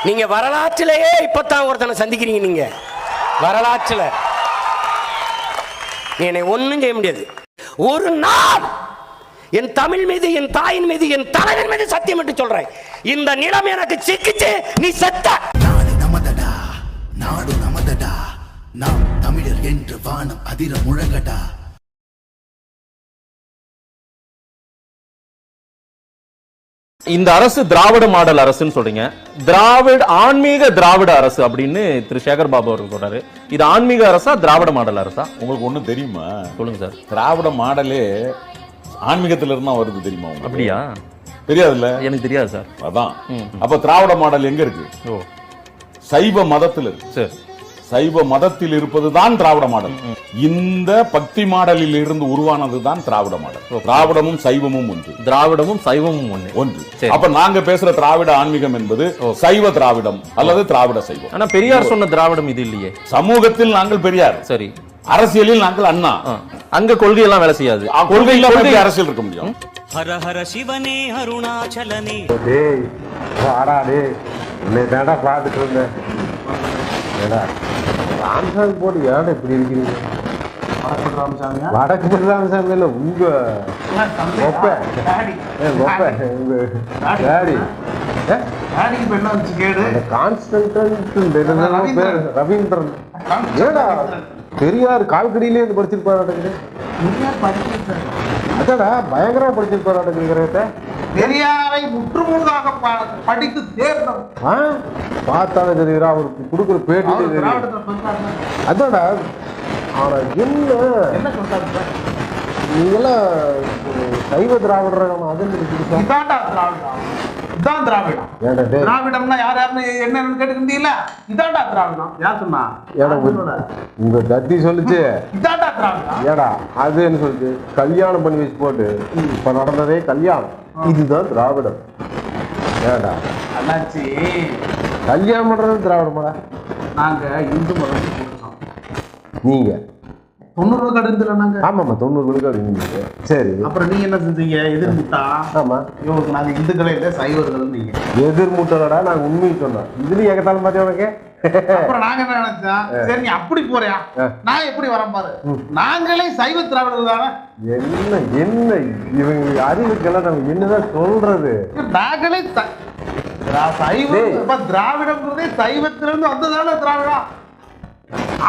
நீங்க வரலாற்றிலேயே இப்பதான் ஒருத்தனை சந்திக்கிறீங்க. நீங்க வரலாற்றில் என்னை ஒன்றும் செய்ய முடியாது. ஒரு நாள் என் தமிழ் மீது, என் தாயின் மீது, என் தலைவன் மீது சத்தியம் என்று சொல்றேன், இந்த நிலம் எனக்கு சிக்கிச்சு நீ செத்த. நாடு நமதடா, நாடு நமதடா, நாம் தமிழர் என்று வானம் அதிர முழங்கடா. இந்த அரசு திராவிட மாடல் அரசுன்னு சொல்றீங்க. ஆன்மீக திராவிட அரசு அப்படின்னு திரு சேகர் பாபு அவர்கள் சொல்றாரு. இது ஆன்மீக அரசா திராவிட மாடல் அரசா? உங்களுக்கு ஒண்ணு தெரியுமா? சொல்லுங்க சார். திராவிட மாடலே ஆன்மீகத்துல இருந்தா வருது தெரியுமா உங்களுக்கு? அப்படியா? தெரியாதுல்ல? எனக்கு தெரியாது சார். அதான். அப்ப திராவிட மாடல் எங்க இருக்கு? சைவ மதத்தில் இருக்கு. சரி, சைவ மதத்தில் இருப்பதுதான் திராவிட மாடல். இந்த பக்தி மாடலில் இருந்து உருவானதுதான் திராவிட மாடல். திராவிடமும் சைவமும் ஒன்று. திராவிடமும் சைவமும் ஒன்று. அப்ப நாங்க பேசுற திராவிட ஆன்மீகம் என்பது சைவ திராவிடம் அல்லது திராவிட சைவம். ஆனா பெரியார் சொன்ன திராவிடம் இது இல்லையே. சமூகத்தில் நாங்கள் பெரியார், சரி, அரசியலில் நாங்கள் அண்ணா. அங்க கொள்கை எல்லாம் வேலை செய்யாது. கொள்கை இல்லாம அரசியல் இருக்க முடியும். ஹர ஹர சிவனே அருணாச்சலனே. டேய் வாடா டேய், என்னை தாண்டா பார்த்துட்டு இருந்தேன். ராமசாமி போட்டு ஏடா இப்படி இருக்கிறீங்க? வடக்கு ராமசாமி இல்ல, உங்க ரவீந்திரன். ஏடா பெரியார் கால்கடியிலே இருந்து படிச்சிருப்பாரு. அதாடா பயங்கரமா படிச்சிருப்பாரு. பெரியாரை முற்றுமுழுதாக படித்து தேர்ந்தவர். பார்த்தாலே தெரியுறா அவருக்கு கொடுக்குற பேட்டி. அதோட ஆனா என்ன சொல்றாரு, நீங்கெல்லாம் சைவ திராவிடர்கள். இதான் திராவிடம். திராவிடம்னா யார் யாருன்னு என்னன்னு கேட்டுக்கிட்டீங்களா? இதான்டா திராவிடம். யார் சொன்னா? உங்க தத்தி சொல்லுச்சு. இதான்டா திராவிடம். ஏடா அது என்ன சொல்லுச்சு? கல்யாணம் பண்ணி வச்சு போட்டு இப்ப நடந்ததே கல்யாணம், இதுதான் திராவிடம். ஏடா அண்ணாச்சி, கல்யாணம் பண்றது திராவிடமாடா? நாங்க இந்து மதம் கொடுத்தோம். நீங்க 90 விழுக்காடு நாங்க. ஆமாமா 90 விழுக்காடு இருந்தீங்க. சரி, அப்புறம் நீங்க என்ன செஞ்சீங்க? எதிர்முட்டா. ஆமா, இவங்களுக்கு நாங்க இந்துக்களே இல்லை சைவர்கள். நீங்க எதிர்முட்டலடா, நாங்க உண்மையை சொன்னோம். இதுலயும் எகத்தாலும் பாத்தியா உனக்கு? அப்புறம் நாங்க என்ன நினைச்சோம், சரி நீ அப்படி போறியா, நான் எப்படி வரேன் பாரு, நாங்களே சைவ திராவிடர்கள் தானே. என்ன என்ன இவங்க அறிவுக்கெல்லாம் நம்ம என்னதான் சொல்றது? நாங்களே சைவம், திராவிடம்ன்றதே சைவத்திலிருந்து வந்ததான திராவிடம்,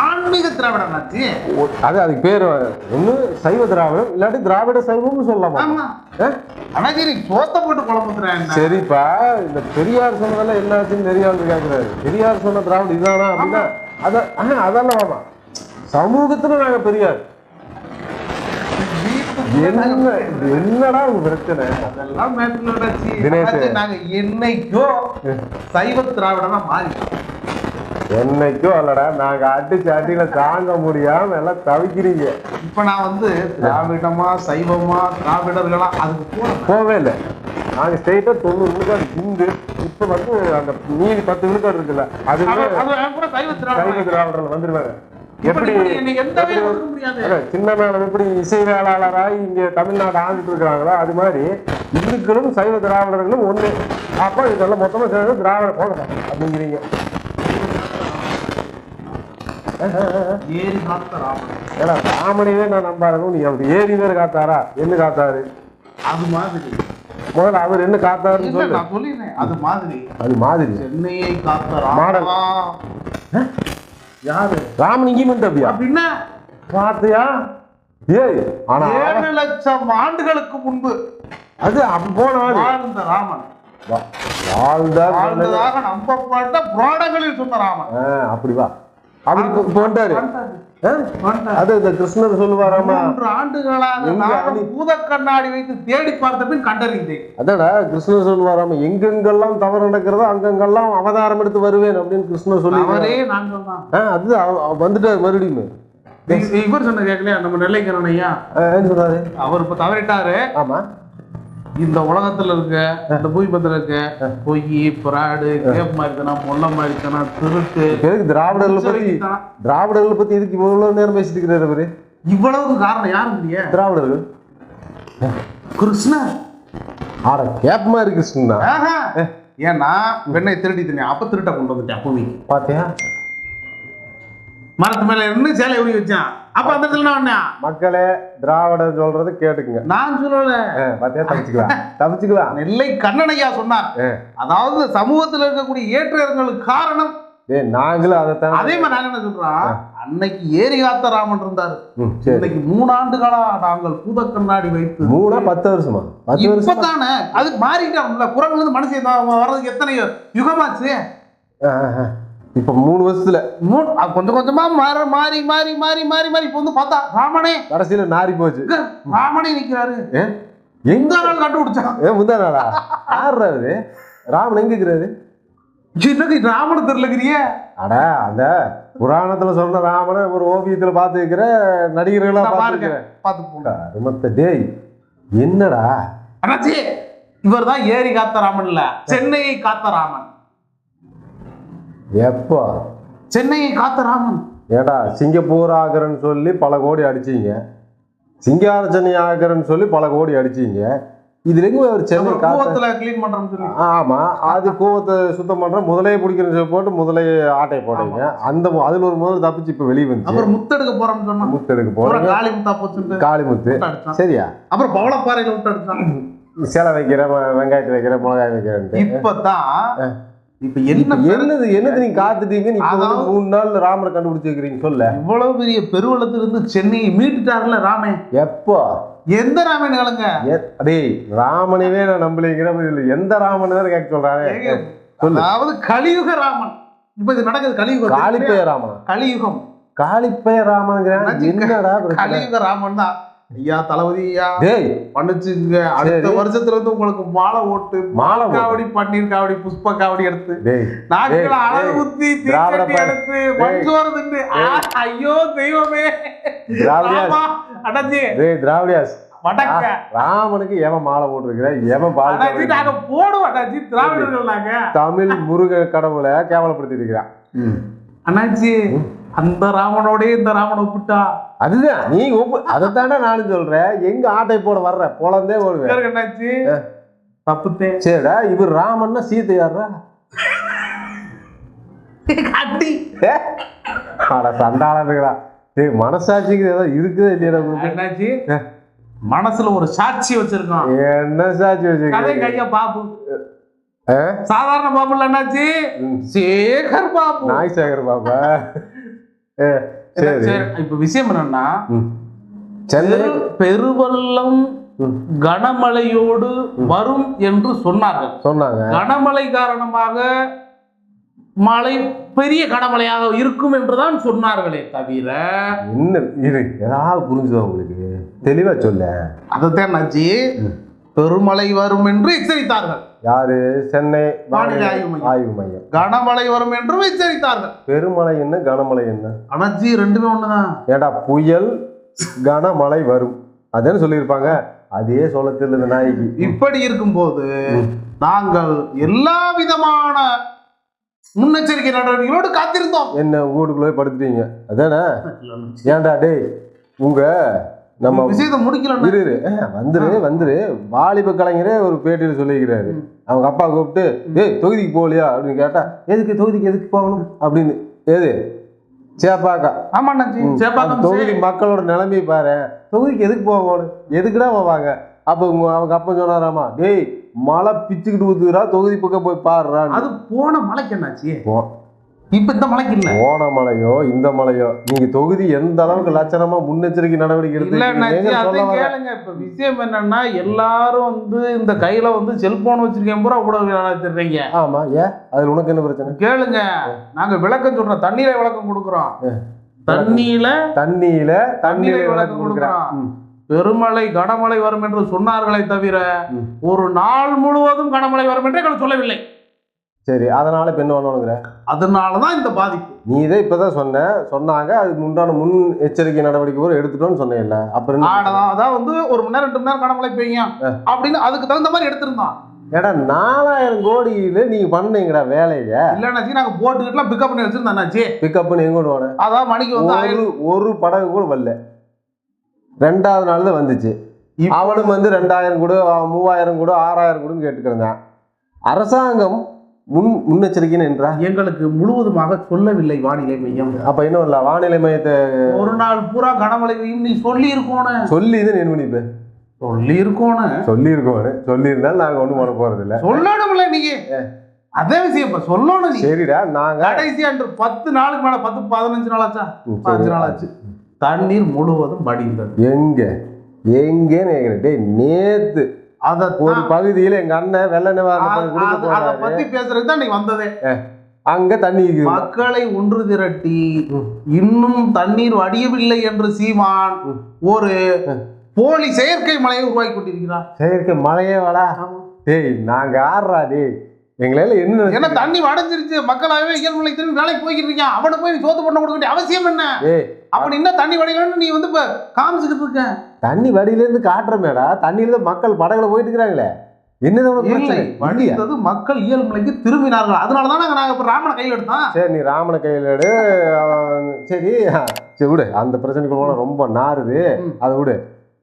ஆன்மீக திராவிடம். அது அதுக்கு பேர் ஒண்ணு சைவ திராவிடம், இல்லாட்டி திராவிட சைவம்னு சொல்லலாமா? சோத்த போட்டு குழம்புறேன். சரிப்பா, இந்த பெரியார் சொன்னதெல்லாம் என்ன ஆச்சுன்னு தெரியாது கேட்கிறாரு. பெரியார் சொன்ன திராவிடம் இதுதானா அப்படின்னா அதெல்லாம் வேணா. சமூகத்துல நாங்க பெரியார். என்னடா உங்க பிரச்சனை? அதெல்லாம் நாங்க என்னைக்கோ சைவ திராவிடமா மாறிட்டோம். என்னைக்கோ அல்லடா, நாங்க அடிச்சு அடியில தாங்க முடியாம எல்லாம் தவிக்கிறீங்க. இப்ப நான் வந்து திராவிடமா சைவமா திராவிடர்களா அதுக்கு போவே இல்லை. நாங்க ஸ்ட்ரெயிட்டா 90 விழுக்காடு இந்து. இப்ப வந்து அந்த மீதி 10 விழுக்காடு இருக்குல்ல, அது சைவ திராவிடர்கள் வந்துருவாங்க. எப்படி சின்ன மேளம் எப்படி இசை வேளாளராய் இங்க தமிழ்நாடு ஆண்டுட்டு இருக்கிறாங்களோ அது மாதிரி இந்துக்களும் சைவ திராவிடர்களும் ஒண்ணு. அப்ப இதெல்லாம் மொத்தமா சேர்ந்து திராவிட போகலாம் அப்படிங்கிறீங்க. ஏன்னா ராமனையே நான் நம்பாருங்க. நீ அப்படி ஏறி பேர் காத்தாரா? என்ன காத்தாரு? அது மாதிரி முதல்ல அவர் என்ன காத்தாருன்னு சொல்லு. அது மாதிரி அது மாதிரி சென்னையை காத்த மாடல் யாரு? ராமலிங்கம் அப்படின்னா பாத்தியா? ஏய், ஆனா 7 லட்சம் ஆண்டுகளுக்கு முன்பு அது அப்ப போன வாழ்ந்த ராமன், வாழ்ந்ததாக நம்பப்பட்ட புராணங்களில் சொன்ன ராமன். அப்படி வா, அப்படி போட்டாரு. அது இந்த கிருஷ்ணர் சொல்லுவாராமா, 3 ஆண்டுகளாக பூத கண்ணாடி வைத்து தேடி பார்த்த பின் கண்டறிந்தேன். அதாடா கிருஷ்ணர் சொல்லுவாராமா, எங்கெங்கெல்லாம் தவறு நடக்கிறதோ அங்கெங்கெல்லாம் அவதாரம் எடுத்து வருவேன் அப்படின்னு கிருஷ்ணர் சொல்லி. அது வந்துட்டாரு மறுபடியும். இவர் சொன்ன கேட்கலையா நம்ம நெல்லைக்கரன் ஐயா? என்ன சொன்னாரு? அவர் இப்ப தவறிட்டாரு. ஆமா, இந்த உலகத்துல இருக்க இந்த பூமிபத்துல இருக்க பொய், பிராடு, கேப் மாதிரிதானா, முள்ள மாதிரிதானா, திருட்டு. திராவிடர்களை பத்தி இதுக்கு இவ்வளவு நேரம் பேசிட்டு இருக்கிறாரு. இவ்வளவு காரணம் யாரும் இல்லையா? திராவிடர்கள். கிருஷ்ணர் ஆட கேப் மாதிரி கிருஷ்ணா. ஏன்னா வெண்ணெய் திருடி தின்னேன், அப்ப திருட்ட கொண்டு வந்துட்டேன் பூமிக்கு. பாத்தியா மரத்து மேல இருந்து சேலை உரி வச்சான், அப்ப அந்த இடத்துல நான் என்ன மக்களே திராவிடம் சொல்றது கேட்டுக்குங்க. நான் சொல்லல, பாத்தியா தப்பிச்சுக்கலாம். நெல்லை கண்ணனையா சொன்னார். அதாவது சமூகத்தில் இருக்கக்கூடிய ஏற்ற இறங்களுக்கு காரணம் நாங்களும் அதைத்தான். அதே மாதிரி நாங்க என்ன சொல்றோம், அன்னைக்கு ஏரி காத்த ராமன் இருந்தாரு, இன்னைக்கு 3 ஆண்டுகளா நாங்கள் பூத கண்ணாடி வைத்து 10 வருஷமா இப்பதானே அது மாறிட்டாங்கல்ல. குரங்கு வந்து மனுஷன் வர்றதுக்கு எத்தனை யுகமாச்சு? இப்ப 3 வருஷத்துல கொஞ்சம் கொஞ்சமா மாறி மாறி மாறி மாறி மாறி மாறி இப்ப வந்து பார்த்தா ராமனே கடைசியில நாரி போச்சு. ராமனே நிக்கிறாரு. எந்த நாள் கண்டுபிடிச்சான்? முந்தா நாளா? யாரு ராமன் எங்க இருக்கிறாரு? ராமனை தெரியலங்கிறிய? அட அந்த புராணத்துல சொன்ன ராமனை ஒரு ஓவியத்துல பார்த்து வைக்கிற நடிகர்களா பாத்து. டேய் என்னடா அண்ணாச்சி, இவர் தான் ஏரி காத்த ராமன் இல்ல, சென்னையை காத்த ராமன். எப்போ சென்னையை காத்த ராமன்? ஏடா சிங்கப்பூர் ஆகிறன்னு சொல்லி பல கோடி அடிச்சீங்க, சிங்கார சென்னை ஆகிறன்னு சொல்லி பல கோடி அடிச்சீங்க. இதுல எங்க ஒரு சென்னை கூவத்துல கிளீன் பண்றோம்னு சொல்லி. ஆமா, அது கூவத்தை சுத்தம் பண்ற முதலையை பிடிக்கிறன்னு போட்டு முதலையை ஆட்டை போடுறீங்க. அந்த அதுல ஒரு முதல் தப்பிச்சு இப்ப வெளியே வந்து அப்புறம் முத்தெடுக்க போறோம்னு சொன்னா முத்தெடுக்க போறோம். காளி முத்தா போச்சு, காளிமுத்து சரியா? அப்புறம் பவளப்பாறையில விட்டு அடிச்சான். சேலை வைக்கிற, வெங்காயத்தை வைக்கிற, மிளகாய் வைக்கிறேன். இப்பதான் இப்ப என்னது நீங்க காத்துட்டீங்க. இப்ப 3 நாள் ராமரை கண்டுபிடிச்சு வைக்கிறீங்க. சொல்ல இவ்வளவு பெரிய பெருவெள்ளத்திலிருந்து சென்னையை மீட்டுட்டாருல ராமன். எப்போ? எந்த ராமன் கேளுங்க. டேய் ராமனவே நான் நம்பலைங்கிற எந்த ராமன் கேட்க சொல்றாரு. அதாவது கலியுக ராமன். இப்ப இது நடக்குது கலியுகம். காளிப்பைய ராமன். கலியுகம் காளிப்பைய ராமன் என்னடா கலியுக ராமன் தான். ஐயா தளபதி ஐயா டேய் பண்ணுச்சுங்க. அடுத்த வருஷத்துல இருந்து உங்களுக்கு மாலை ஓட்டு, மாலை காவடி, பன்னீர் காவடி, புஷ்ப காவடி எடுத்து நாட்கள் அளவு ஊத்தி தீச்சட்டி எடுத்து மஞ்சோறு தின்னு. ஐயோ தெய்வமே அடஞ்சி. டேய் திராவிடியாஸ் வடக்க ராமனுக்கு எவன் மாலை போட்டிருக்கிற? எவன் பால் நாங்க போடுவோம் அண்ணாச்சி. திராவிடர்கள் நாங்க தமிழ் முருக கடவுளை கேவலப்படுத்தி இருக்கிறான் அண்ணாச்சி. அந்த ராமனோட இந்த ராமனை ஒப்பிட்டா அதுதான் நீ அதைத்தானே நானும் சொல்றேன். எங்க ஆட்டை போட வர்ற போலந்தே வருவேன் அண்ணாச்சி. தப்புத்தே. சரிடா இவர் ராமன்னா சீத்தை யாரா? கட்டி ஆட சண்டாளா. டேய் மனசாட்சிக்கு ஏதாவது இருக்குதா இல்லையா அண்ணாச்சி? மனசுல ஒரு சாட்சி வச்சிருக்கோம். என்ன சாட்சி வச்சிருக்கீங்க? கையா பாபு, சாதாரண பாபு இல்ல அண்ணாச்சி, சேகர் பாபு. நாய் சேகர் பாபா. இப்ப விஷயம் என்னன்னா, பெருவெள்ளம் கனமழையோடு வரும் என்று சொன்னாங்க. கனமழை காரணமாக மழை பெரிய கனமழையாக இருக்கும் என்றுதான் சொன்னார்களே தவிர இன்னும் ஏதாவது புரிஞ்சுதா உங்களுக்கு? தெளிவா சொல்ல. அதைத்தான் நாச்சி பெருமழை வரும் என்று எச்சரித்தார்கள். யாரு? சென்னை வானிலை ஆய்வு மையம். கனமழை வரும் என்றும் எச்சரித்தார்கள். பெருமழை என்ன கனமழை என்ன? அனர்ஜி ரெண்டுமே ஒண்ணுதான். ஏடா புயல் கனமழை வரும் அதானே சொல்லியிருப்பாங்க. அதே சொல்ல தெரியல நாய்க்கு. இப்படி இருக்கும்போது நாங்கள் எல்லா விதமான முன்னெச்சரிக்கை நடவடிக்கைகளோடு காத்திருந்தோம். என்ன வீட்டுக்குள்ளே படுத்துட்டீங்க அதானே? ஏன்டா டேய் உங்க நம்ம விஷயத்தை முடிக்கலாம். வந்துரு வாலிப கலைஞரே ஒரு பேட்டியில் சொல்லிக்கிறாரு. அவங்க அப்பா கூப்பிட்டு ஏய் தொகுதிக்கு போகலையா அப்படின்னு கேட்டா, எதுக்கு போகணும் அப்படின்னு. ஏது சேப்பாக்கா? ஆமா தொகுதி மக்களோட நிலைமையை பாரு. தொகுதிக்கு எதுக்கு போகணும்? எதுக்குடா போவாங்க? அப்ப அவங்க அப்பா சொன்னாராமா, டேய் மழை பிச்சுக்கிட்டு ஊத்துறா, தொகுதி பக்கம் போய் பாடுறா. அது போன மழைக்கு என்னாச்சு? இப்ப இந்த மழைக்கு இல்ல. போன மழையோ இந்த மழையோ நீங்க தொகுதி எந்த அளவுக்கு லட்சணமா முன்னெச்சரிக்கை நடவடிக்கை கேளுங்க. இப்ப விஷயம் என்னன்னா, எல்லாரும் வந்து இந்த கையில வந்து செல்போன் வச்சிருக்கேன் பூரா ஊடகவியலாளர். ஆமா, ஏன் அதுல உனக்கு என்ன பிரச்சனை? கேளுங்க, நாங்க விளக்கம் சொல்றோம். தண்ணீரை விளக்கம் கொடுக்குறோம். தண்ணீரை விளக்கம் கொடுக்குறோம். பெருமழை கனமழை வரும் என்று சொன்னார்களே தவிர ஒரு நாள் முழுவதும் கனமழை வரும் என்று எங்களுக்கு சொல்லவில்லை. சரி, அதனால இப்ப என்ன பண்ணணுங்கிற? அதனாலதான் இந்த பாதிப்பு. நீ இதை இப்பதான் சொன்னாங்க அதுக்கு உண்டான முன் எச்சரிக்கை நடவடிக்கை கூட எடுத்துட்டோம்னு சொன்னேன்ல. அப்புறம் அதான் வந்து 1 மணி நேரம் 2 மணி நேரம் கனமழை பெய்யும் அப்படின்னு அதுக்கு தகுந்த மாதிரி எடுத்திருந்தான். ஏடா 4000 கோடியில நீங்க பண்ணீங்கடா வேலைய. இல்லைன்னாச்சு நாங்க போட்டுக்கிட்டுலாம் பிக்கப் பண்ணி வச்சிருந்தாச்சு. பிக்கப் பண்ணி எங்க போன? அதான் மணிக்கு வந்து ஒரு படகு கூட வரல. 2வது நாள் தான் வந்துச்சு. அவனும் வந்து 2000 கூட 3000 கூட 6000 கூடன்னு கேட்டுக்கிறேன். அரசாங்கம் முன்னெச்சரிக்கைன்னு என்றா எங்களுக்கு முழுவதுமாக சொல்லவில்லை வானிலை மையம். அப்ப இன்னும் இல்ல வானிலை மையத்தை ஒரு நாள் பூரா கனமழை பெய்யும் நீ சொல்லி இருக்கோன்னு சொல்லி இது என்ன பண்ணிப்ப சொல்லி இருக்கோன்னு சொல்லியிருந்தாலும் நாங்க ஒண்ணும் பண்ண போறது இல்ல. சொல்லணும்ல நீங்க அதே விஷயம் இப்ப சொல்லணும். சரிடா நாங்க கடைசியா 10 நாளுக்கு மேல 15 நாள் ஆச்சா 15 நாள் ஆச்சு தண்ணீர் முழுவதும் வடிந்தது. எங்கன்னு டேய் நேத்து அத ஒரு பகுதியில எங்க அண்ணன் வெள்ள நிவாரணம் அத பத்தி பேசுறதுக்கு தான் நீங்க வந்ததே. அங்க தண்ணி மக்களை ஒன்று திரட்டி இன்னும் தண்ணீர் வடியவில்லை என்று சீமான் ஒரு போலி செயற்கை மலையை உருவாக்கி கொண்டிருக்கிறார். செயற்கை மலையே வாடா டேய் நாங்க ஆடுறா டேய் எங்களால என்ன தண்ணி வடைஞ்சிருச்சு மக்களாவே இயல்பு திரும்பி வேலைக்கு போய்கிட்டு இருக்கான். அவனை போய் சோத்து பண்ண கொடுக்க வேண்டிய அவசியம் என்ன? அப்படி என்ன தண்ணி வடியலன்னு நீ வந்து இப்ப காமிச்சுக்கிட்டு இருக்க. தண்ணி வடியில இருந்து காட்டுறமேடா தண்ணியில இருந்து மக்கள் படகுல போயிட்டு இருக்கிறாங்களே என்னதான் வடித்தது மக்கள் இயல்புலைக்கு திரும்பினார்கள். அதனாலதான் நாங்க இப்ப ராமனை கையில் எடுத்தோம். சரி நீ ராமனை கையில் எடு சரி விடு அந்த பிரச்சனைக்கு போல ரொம்ப நாருது அதை விடு.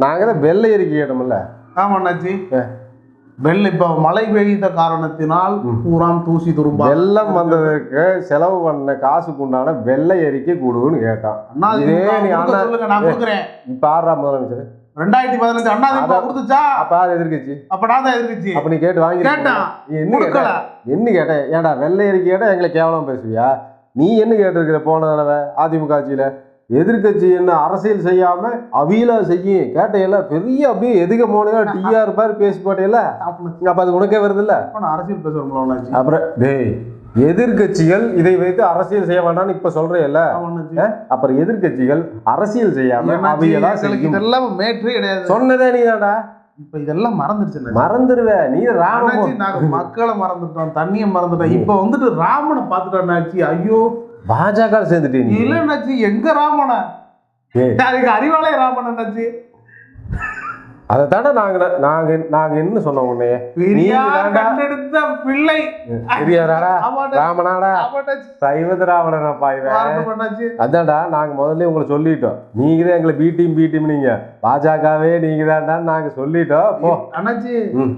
நாங்க தான் வெள்ளை அறிக்கை கேட்டோம்ல. ஆமா அண்ணாச்சி வெள்ளம் இப்ப மழை பெய்த காரணத்தினால் பூராம் தூசி துரும்பா வெள்ளம் வந்ததுக்கு செலவு பண்ண காசுக்கு உண்டான வெள்ளை அறிக்கை கொடுன்னு கேட்டான். இப்ப ஆறா முதலமைச்சர் 2015 அண்ணாதிமுக கொடுத்துச்சா? அப்ப எதிர்கட்சி அப்படாதான் எதிர்கட்சி அப்ப நீ கேட்டு வாங்கி என்ன கேட்டேன் ஏன்டா வெள்ளை அறிக்கை கேட்டா எங்களை கேவலம் பேசுவியா? நீ என்ன கேட்டிருக்கிற போன தடவை அதிமுக ஆட்சியில எதிர்கட்சி என்ன அரசியல் செய்யாம அவியலா செய்யும் கேட்டையில பெரிய அப்படியே எதுக்க போனீங்க டிஆர் பாரு பேசி போட்டேல அப்ப அது உனக்கே வருது இல்ல அரசியல் பேசுறோம். அப்புறம் டேய் எதிர்கட்சிகள் இதை வைத்து அரசியல் செய்ய வேண்டாம்னு இப்ப சொல்றேன்ல. அப்புறம் எதிர்கட்சிகள் அரசியல் செய்யாம அவியலா செய்யும் மேட்ரே கிடையாது சொன்னதே நீதான்டா. இப்ப இதெல்லாம் மறந்துருச்சு மறந்துடுவேன். நீ ராமன் நாங்க மக்களை மறந்துட்டோம் தண்ணியை மறந்துட்டோம். இப்ப வந்துட்டு ராமனை பாத்துட்டோம்னாச்சு ஐயோ பாஜக சேர்ந்துட்டீங்க இல்லைன்னாச்சு எங்க ராமன அறிவாலய ராமனாச்சு அதைத்தாண்ட நாங்க என்ன சொன்னோம் உன்னைய கண்டெடுத்த பிள்ளை ராமனாடா சைவத ராவணனா பாய்வேன். அதான்டா நாங்க முதல்ல உங்களை சொல்லிட்டோம். நீங்க தான் எங்களை பி டீம் நீங்க பாஜகவே நீங்க தான்டா நாங்க சொல்லிட்டோம். போ அண்ணாச்சி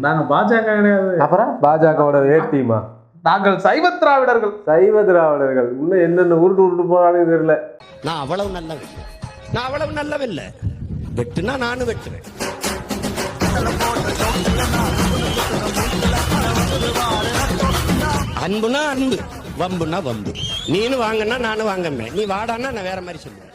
நாங்க பாஜக கிடையாது. அப்புறம் பாஜகவோட ஏ டீமா? நாங்கள் சைவ திராவிடர்கள். இன்னும் என்னென்ன உருட்டு போறான்னு தெரியல. நான் அவ்வளவு நல்லவில்லை வெட்டுனா நானும் வெட்டுவேன். அன்புனா அன்பு வம்புனா வம்பு. நீனு வாங்கன்னா நானும் வாங்கமே நீ வாடான்னா நான் வேற மாதிரி சொல்லுவேன்.